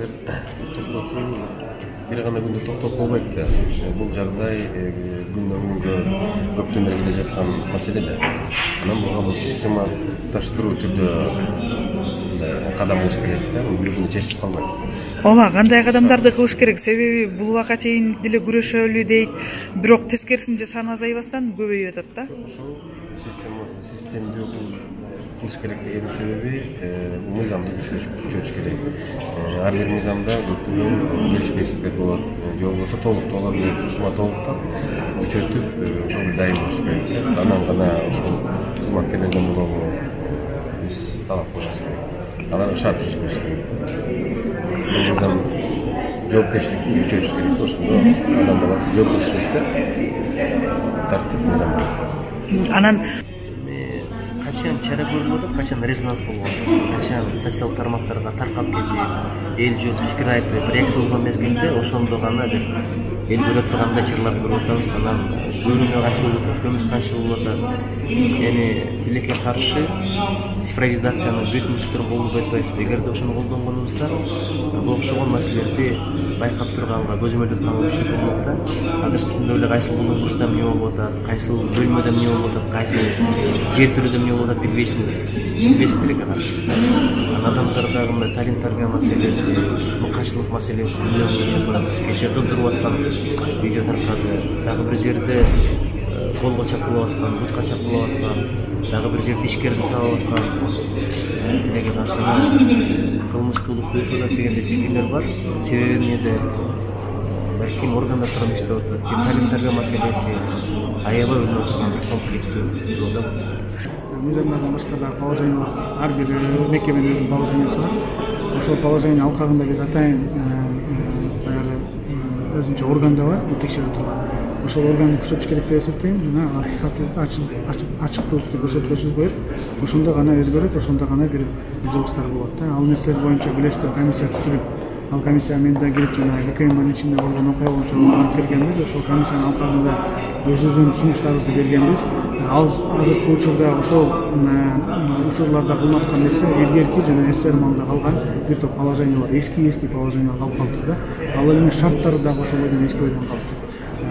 азыр токтотуу бир гана күндө токтоп болбойт да. Бул жагдай күндөн күнгө көптөн бери келе жаткан маселе да. Анан буга системалаштыруу түрдө кадам кылыш керек да. Бир күндө чечип калбайт. Ооба, кандай кадамдарды кылыш керек? Себеби бул убакка чейин деле күрөшөлү дейт, бирок тескерисинче саны азайбастан көбөйүп атат да. Ошол системдүү кылыш керек деген себеби мыйзамды күчөтүш керек. Ар бир мыйзамда көптөгөн келишпестиктер болот, же болбосо толуктуу алар ушуга толуктап күчөтүп ошол дайым болуш керек. Анан гана ошол кызматкерлерден болобу биз талап кылышыбыз керек. Анан шарт түзүш керек. Мыйзам жоопкерчиликти күчөтүш керек. Ошондо адам баласы жоопкерчилик эссе тартип мыйзам. Анан качан чара көрүлүп атат, качан резонанс болгон, качан социал тармактарга таркап кетип, эл журт пикир айтып, реакция болгон мезгилде ошондо гана эл көрөт кандай чараларды көрүп атабыз, анан көрүүнү канча болуп атат, көмүс канча болуп атат. Эми тилекке каршы цифровизациянын бүт мүчтөрүн колдонбой атпайбызбы? Эгерде ошону колдонгонубузда бул окшогон маселелерди байкап турганга, көзөмөлдөп турганга болот да. Азыр сиздин эле кайсыл булуңгурда эмне болуп атат, кайсыл бөлмөдө эмне болуп атат, кайсы жер түрүдө эмне болуп атат билбейсиң тилекке каршы. Адамдарга мындай талим тарбия маселеси, мукайчылык маселеси кечээ кыздырып аткан видео таркады. Дагы бир жерде колго чапкылап аткан, бутка чапкылап аткан, дагы бир жерде ишкерди сабап аткан. Тилекке каршы кылмыш кылып өсүп атат деген пикирлер бар. Себеби эмнеде? Балким органдар тарап иштеп атат, же талим тарбия маселеси аябай өнүгүп аткан комплекстүү суроо. Мыйзамдардан башка да положение бар. Ар бир мекеменин өзүнүн положениясы бар. Ошол положение алкагында биз атайын баягы өзүнчө орган да бар, текшерип турган. Ошол органды күчөтүш керек деп эсептейм. Жана акыйкатты ачыктыкты көрсөткүчү коюп, ошондо гана өзгөрөт, ошондо гана бир жылыштар болот да. Ал нерселер боюнча билесиздер, комиссия түзүлүп, ал комиссия мен да кирип жана 2 ай ичинде болгон окуя боюнча алып келгенбиз. Ошол комиссиянын алкагында өзүбүздүн сунуштарыбызды бергенбиз. Азыркы учурда ошол учурларда кылынып аткан нерсе илгерки жана СССР маалында калган бир топ положениялар, эски положениялар калып калды да. Ал эми шарттары дагы ошол бойдон эски бойдон калды.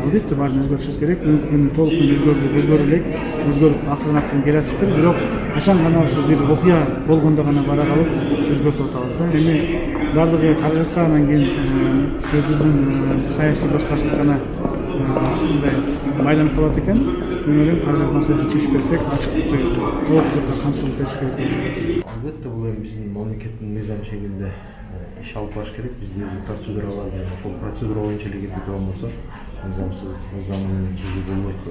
Албетте баарын өзгөртүшүбүз керек. Мүмкүн толук өзгөрүлөт, өзгөрүп акырын келатыптыр. Бирок качан гана ошол бир окуя болгондо гана бара калып өзгөртүп атабыз да. Эми баардыгы каражатка, анан кийин өзүбүздүн саясий башкарышка гана мындай байланып калат экен. Мен ойлойм, каражат маселесин чечип берсек, ачыктыкты толук түрдө камсыздап бериш керек. Албетте бул эми биздин мамлекеттин мыйзам чегинде иш алып барыш керек. Биздин өзү процедуралар бар. Ошол процедура боюнча эле кетип болмосо мыйзамдын түзүү болбойт.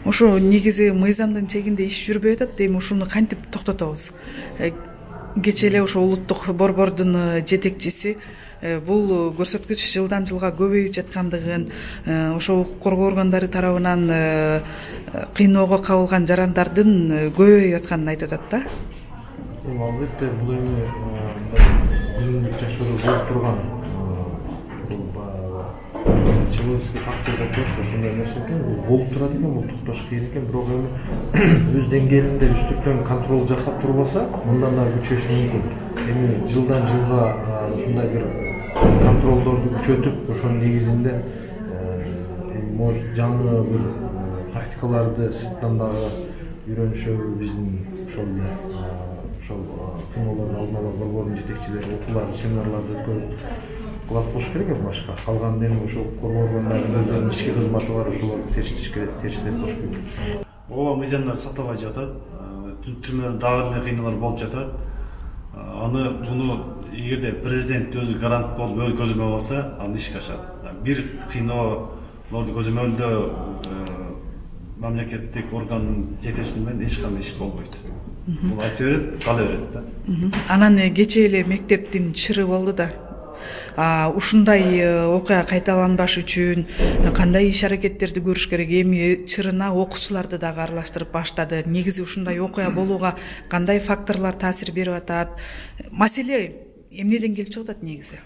Ошо негизи мыйзамдын чегинде иш жүрбөй атат. Эми ушуну кантип токтотобуз? Кечээ эле ошо улуттук борбордун жетекчиси бул көрсөткүч жылдан жылга көбөйүп жаткандыгын, ошо укук коргоо органдары тарабынан кыйноого кабылган жарандардын көбөйүп атканын айтып атат да. Албетте бул эми күнүмдүк жашоодо болуп турган человеческий фактордон көрүп ошондой нерсе экен, бул болуп турат экен, бул токтош кыйын экен. Бирок эми өз деңгээлинде үстүртөн контроль жасап турбаса, мындан да күчөшү мүмкүн. Эми жылдан жылга ушундай бир контролдорду күчөтүп, ошонун негизинде может жаңы бир практикаларды сырттан дагы үйрөнүшөбү, биздин ошол функциялардын алдын ала борбордун жетекчилери окуулар, семинарларды өткөрүп кулап коюш керек эми башка. Калган эми ошол коргоо органдарынын өздөрүнүн ички кызматы бар, ошолорду тештеп коюш керек. Ооба, мыйзамдар сакталбай жатат. Түрмөдө дагы эле кыйноолор болуп жатат. Буну эгерде президент өзү гарант болуп өз көзөмөл алса, аны ишке ашат. Бир кыйноолорду көзөмөлдөө мамлекеттик органдын жетекчилиги менен эч кандай иш болбойт. Бул айта берет, кала берет да. Анан кечээ эле мектептин чыры болду да. Ушундай окуя кайталанбаш үчүн кандай иш аракеттерди көрүш керек? Эми чырына окуучуларды дагы аралаштырып баштады. Негизи ушундай окуя болууга кандай факторлор таасир берип атат? Маселе эмнеден келип чыгып атат негизи?